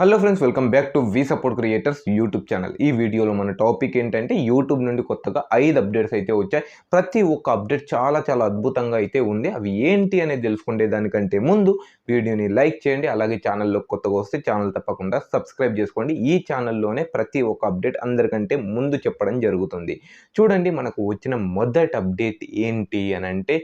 Hello friends, welcome back to V support creators YouTube channel. ఈ వీడియోలో మన topic ఏంటంటే యూట్యూబ్ నుండి కొత్తగా 5 అప్డేట్స్ అయితే వచ్చాయి. ప్రతి ఒక్క అప్డేట్ చాలా చాలా అద్భుతంగా అయితే ఉంది. అవి ఏంటి అనేది తెలుసుకునే దానికంటే ముందు వీడియోని లైక్ చేయండి. అలాగే ఛానల్లో కొత్తగా వస్తే ఛానల్ తప్పకుండా సబ్స్క్రైబ్ చేసుకోండి. ఈ ఛానల్లోనే ప్రతి ఒక్క అప్డేట్ అందరికంటే ముందు చెప్పడం జరుగుతుంది. చూడండి, మనకు వచ్చిన మొదటి అప్డేట్ ఏంటి అని అంటే,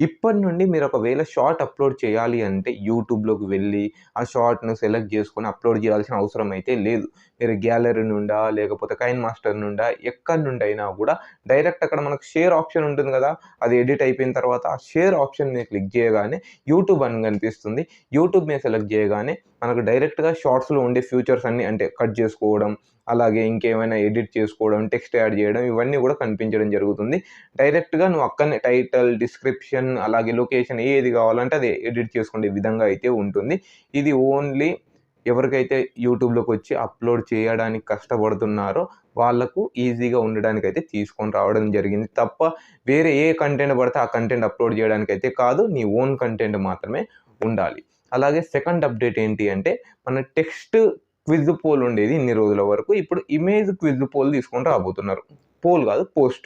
ఇప్పటి నుండి మీరు ఒకవేళ షార్ట్ అప్లోడ్ చేయాలి అంటే యూట్యూబ్లోకి వెళ్ళి ఆ షార్ట్ను సెలెక్ట్ చేసుకొని అప్లోడ్ చేయాల్సిన అవసరం అయితే లేదు. మీరు గ్యాలరీ నుండా లేకపోతే కైన్ మాస్టర్ నుండా ఎక్కడి నుండి అయినా కూడా డైరెక్ట్ అక్కడ మనకు షేర్ ఆప్షన్ ఉంటుంది కదా, అది ఎడిట్ అయిపోయిన తర్వాత ఆ షేర్ ఆప్షన్ మీద క్లిక్ చేయగానే యూట్యూబ్ అని కనిపిస్తుంది. యూట్యూబ్ మీద సెలెక్ట్ చేయగానే మనకు డైరెక్ట్గా షార్ట్స్లో ఉండే ఫ్యూచర్స్ అన్నీ, అంటే కట్ చేసుకోవడం, అలాగే ఇంకేమైనా ఎడిట్ చేసుకోవడం, టెక్స్ట్ యాడ్ చేయడం, ఇవన్నీ కూడా కనిపించడం జరుగుతుంది. డైరెక్ట్గా నువ్వు అక్కడనే టైటిల్, డిస్క్రిప్షన్, అలాగే లొకేషన్ ఏది కావాలంటే అది ఎడిట్ చేసుకునే విధంగా అయితే ఉంటుంది. ఇది ఓన్లీ ఎవరికైతే యూట్యూబ్లోకి వచ్చి అప్లోడ్ చేయడానికి కష్టపడుతున్నారో వాళ్ళకు ఈజీగా ఉండడానికైతే తీసుకొని రావడం జరిగింది తప్ప వేరే ఏ కంటెంట్ పడితే ఆ కంటెంట్ అప్లోడ్ చేయడానికైతే కాదు. నీ ఓన్ కంటెంట్ మాత్రమే ఉండాలి. అలాగే సెకండ్ అప్డేట్ ఏంటి అంటే, మన టెక్స్ట్ క్విజ్ పోల్ ఉండేది ఇన్ని రోజుల వరకు. ఇప్పుడు ఇమేజ్ క్విజ్ పోల్ తీసుకొని రాబోతున్నారు. పోల్ కాదు, పోస్ట్.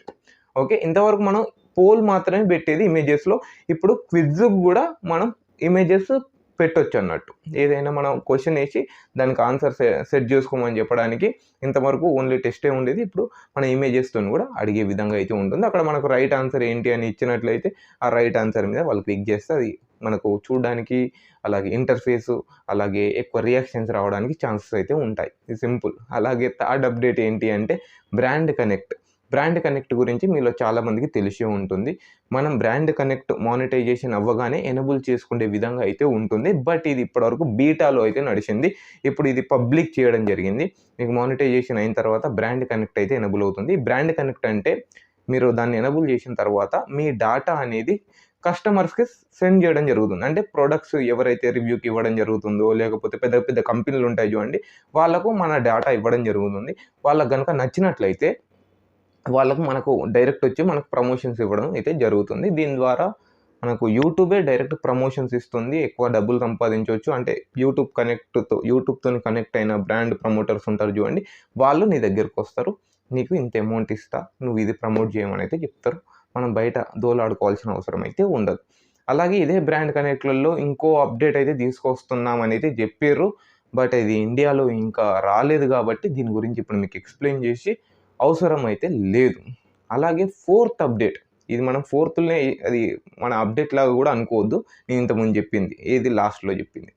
ఓకే, ఇంతవరకు మనం పోల్ మాత్రమే పెట్టేది ఇమేజెస్లో. ఇప్పుడు క్విజ్ కూడా మనం ఇమేజెస్ పెట్టొచ్చు అన్నట్టు. ఏదైనా మనం క్వశ్చన్ వేసి దానికి ఆన్సర్ సెట్ చేసుకోమని చెప్పడానికి ఇంతవరకు ఓన్లీ టెస్టే ఉండేది. ఇప్పుడు మన ఇమేజెస్తో కూడా అడిగే విధంగా అయితే ఉంటుంది. అక్కడ మనకు రైట్ ఆన్సర్ ఏంటి అని ఇచ్చినట్లయితే ఆ రైట్ ఆన్సర్ మీద వాళ్ళు క్లిక్ చేస్తే అది మనకు చూడడానికి, అలాగే ఇంటర్ఫేసు, అలాగే ఎక్కువ రియాక్షన్స్ రావడానికి ఛాన్సెస్ అయితే ఉంటాయి. ఇది సింపుల్. అలాగే థర్డ్ అప్డేట్ ఏంటి అంటే, బ్రాండ్ కనెక్ట్. బ్రాండ్ కనెక్ట్ గురించి మీలో చాలామందికి తెలిసే ఉంటుంది. మనం బ్రాండ్ కనెక్ట్ మానిటైజేషన్ అవ్వగానే ఎనేబుల్ చేసుకునే విధంగా అయితే ఉంటుంది. బట్ ఇది ఇప్పటివరకు బీటాలో అయితే నడిచింది. ఇప్పుడు ఇది పబ్లిక్ చేయడం జరిగింది. మీకు మానిటైజేషన్ అయిన తర్వాత బ్రాండ్ కనెక్ట్ అయితే ఎనేబుల్ అవుతుంది. బ్రాండ్ కనెక్ట్ అంటే, మీరు దాన్ని ఎనేబుల్ చేసిన తర్వాత మీ డాటా అనేది కస్టమర్స్కి సెండ్ చేయడం జరుగుతుంది. అంటే ప్రొడక్ట్స్ ఎవరైతే రివ్యూకి ఇవ్వడం జరుగుతుందో, లేకపోతే పెద్ద పెద్ద కంపెనీలు ఉంటాయి చూడండి, వాళ్ళకు మన డాటా ఇవ్వడం జరుగుతుంది. వాళ్ళకు కనుక నచ్చినట్లయితే వాళ్ళకు మనకు డైరెక్ట్ వచ్చి మనకు ప్రమోషన్స్ ఇవ్వడం అయితే జరుగుతుంది. దీని ద్వారా మనకు యూట్యూబే డైరెక్ట్ ప్రమోషన్స్ ఇస్తుంది. ఎక్కువ డబ్బులు సంపాదించవచ్చు. అంటే యూట్యూబ్తో కనెక్ట్ అయిన బ్రాండ్ ప్రమోటర్స్ ఉంటారు చూడండి, వాళ్ళు నీ దగ్గరకు వస్తారు. నీకు ఇంత అమౌంట్ ఇస్తా, నువ్వు ఇది ప్రమోట్ చేయమని అయితే చెప్తారు. మనం బయట దోలాడుకోవాల్సిన అవసరం అయితే ఉండదు. అలాగే ఇదే బ్రాండ్ కనెక్ట్లలో ఇంకో అప్డేట్ అయితే తీసుకొస్తున్నామని అయితే చెప్పారు. బట్ ఇది ఇండియాలో ఇంకా రాలేదు కాబట్టి దీని గురించి ఇప్పుడు మీకు ఎక్స్ప్లెయిన్ చేసి అవసరం అయితే లేదు. అలాగే ఫోర్త్ అప్డేట్, ఇది మనం ఫోర్త్లోనే అది మన అప్డేట్ లాగా కూడా అనుకోవద్దు. నేను ఇంతకుముందు చెప్పింది ఏది లాస్ట్లో చెప్పింది.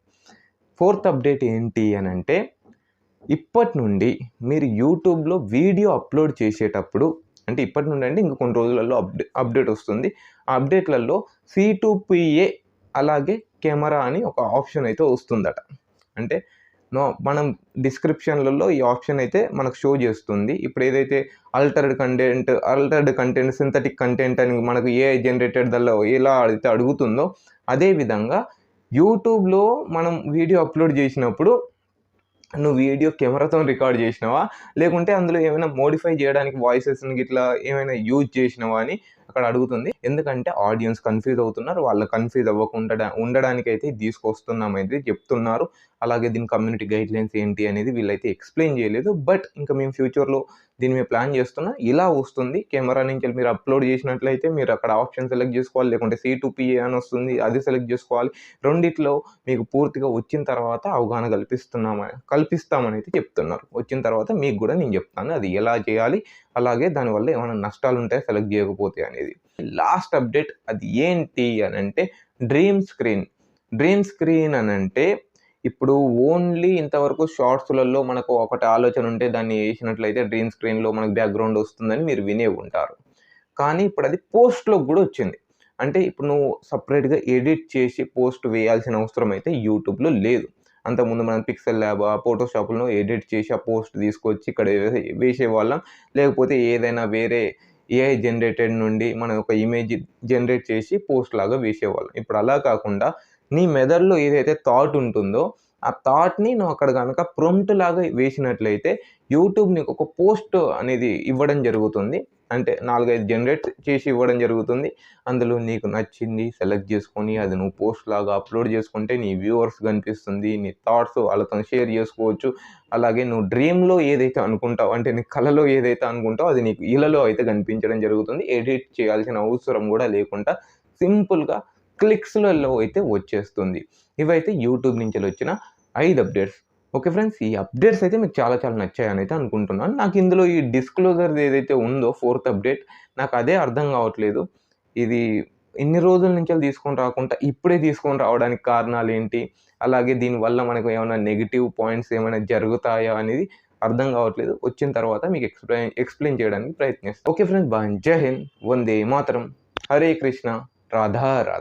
ఫోర్త్ అప్డేట్ ఏంటి అని అంటే, ఇప్పటి నుండి మీరు యూట్యూబ్లో వీడియో అప్లోడ్ చేసేటప్పుడు, అంటే ఇప్పటి నుండి అంటే ఇంక కొన్ని రోజులలో అప్డేట్ వస్తుంది. ఆ అప్డేట్లలో C2PA అలాగే కెమెరా అని ఒక ఆప్షన్ అయితే వస్తుందట. అంటే మనం డిస్క్రిప్షన్లలో ఈ ఆప్షన్ అయితే మనకు షో చేస్తుంది. ఇప్పుడు ఏదైతే అల్టర్డ్ కంటెంట్, సింథటిక్ కంటెంట్ అని మనకు AI జనరేటెడ్ దానిలో ఎలా అయితే అడుగుతుందో, అదేవిధంగా యూట్యూబ్లో మనం వీడియో అప్లోడ్ చేసినప్పుడు నువ్వు వీడియో కెమెరాతో రికార్డ్ చేసినావా, లేకుంటే అందులో ఏమైనా మోడిఫై చేయడానికి వాయిసెస్ని ఇట్లా ఏమైనా యూజ్ చేసినావా అని అక్కడ అడుగుతుంది. ఎందుకంటే ఆడియన్స్ కన్ఫ్యూజ్ అవుతున్నారు. వాళ్ళు కన్ఫ్యూజ్ అవ్వకుండా ఉండడానికి అయితే తీసుకొస్తున్నామైతే చెప్తున్నారు. అలాగే దీని కమ్యూనిటీ గైడ్లైన్స్ ఏంటి అనేది వీళ్ళైతే ఎక్స్ప్లెయిన్ చేయలేదు. బట్ ఇంకా మేము ఫ్యూచర్లో దీని మీద ప్లాన్ చేస్తున్నా. ఇలా వస్తుంది. కెమెరా నుంచి మీరు అప్లోడ్ చేసినట్లయితే మీరు అక్కడ ఆప్షన్ సెలెక్ట్ చేసుకోవాలి, లేకుంటే C2PA అని వస్తుంది, అది సెలెక్ట్ చేసుకోవాలి. రెండిట్లో మీకు పూర్తిగా వచ్చిన తర్వాత అవగాహన కల్పిస్తామని అయితే చెప్తున్నారు. వచ్చిన తర్వాత మీకు కూడా నేను చెప్తాను అది ఎలా చేయాలి, అలాగే దానివల్ల ఏమైనా నష్టాలు ఉంటాయో సెలెక్ట్ చేయకపోతే అనేది. లాస్ట్ అప్డేట్ అది ఏంటి అని అంటే, డ్రీమ్ స్క్రీన్ అని అంటే, ఇప్పుడు ఓన్లీ ఇంతవరకు షార్ట్స్లలో మనకు ఒకటి ఆలోచన ఉంటే దాన్ని వేసినట్లయితే డ్రీమ్ స్క్రీన్లో మనకు బ్యాక్గ్రౌండ్ వస్తుందని మీరు వినే ఉంటారు. కానీ ఇప్పుడు అది పోస్ట్లో కూడా వచ్చింది. అంటే ఇప్పుడు నువ్వు సపరేట్గా ఎడిట్ చేసి పోస్ట్ వేయాల్సిన అవసరం అయితే యూట్యూబ్లో లేదు. అంతకుముందు మనం పిక్సెల్ ల్యాబ్, ఫోటోషాప్లో ఎడిట్ చేసి ఆ పోస్ట్ తీసుకొచ్చి ఇక్కడ వేసేవాళ్ళం. లేకపోతే ఏదైనా వేరే AI జనరేటెడ్ నుండి మనం ఒక ఇమేజ్ జనరేట్ చేసి పోస్ట్ లాగా వేసేవాళ్ళం. ఇప్పుడు అలా కాకుండా నీ మెదడులో ఏదైతే థాట్ ఉంటుందో ఆ థాట్ని నువ్వు అక్కడ కనుక ప్రాంప్ట్ లాగా వేసినట్లయితే యూట్యూబ్ నీకు ఒక పోస్ట్ అనేది ఇవ్వడం జరుగుతుంది. అంటే 4, 5 జనరేట్ చేసి ఇవ్వడం జరుగుతుంది. అందులో నీకు నచ్చింది సెలెక్ట్ చేసుకొని అది నువ్వు పోస్ట్ లాగా అప్లోడ్ చేసుకుంటే నీ వ్యూవర్స్ కనిపిస్తుంది. నీ థాట్స్ వాళ్ళతోని షేర్ చేసుకోవచ్చు. అలాగే నువ్వు డ్రీమ్‌లో ఏదైతే అనుకుంటావో అంటే నీ కలలో ఏదైతే అనుకుంటావో అది నీకు ఇళ్లలో అయితే కనిపించడం జరుగుతుంది. ఎడిట్ చేయాల్సిన అవసరం కూడా లేకుండా సింపుల్‌గా క్లిక్స్‌లలో అయితే వచ్చేస్తుంది. ఇవైతే యూట్యూబ్ నుంచెలొచ్చిన 5 అప్డేట్స్. Okay friends. ఈ అప్డేట్స్ అయితే మీకు చాలా చాలా నచ్చాయని అయితే అనుకుంటున్నాను. నాకు ఇందులో ఈ డిస్క్లోజర్‌ది ఏదైతే ఉందో ఫోర్త్ అప్డేట్ నాకు అదే అర్థం కావట్లేదు. ఇది ఇన్ని రోజుల నుంచెల్లి తీసుకొని రాకుండా ఇప్పుడే తీసుకొని రావడానికి కారణాలేంటి? అలాగే దీనివల్ల మనకు ఏమైనా నెగెటివ్ పాయింట్స్ ఏమైనా జరుగుతాయా అనేది అర్థం కావట్లేదు. వచ్చిన తర్వాత మీకు ఎక్స్‌ప్లెయిన్ చేయడానికి ప్రయత్నిస్తాను. Okay friends. బాయ్. జై హింద్. వందే మాతరం. హరే కృష్ణ. రాధా రాధా.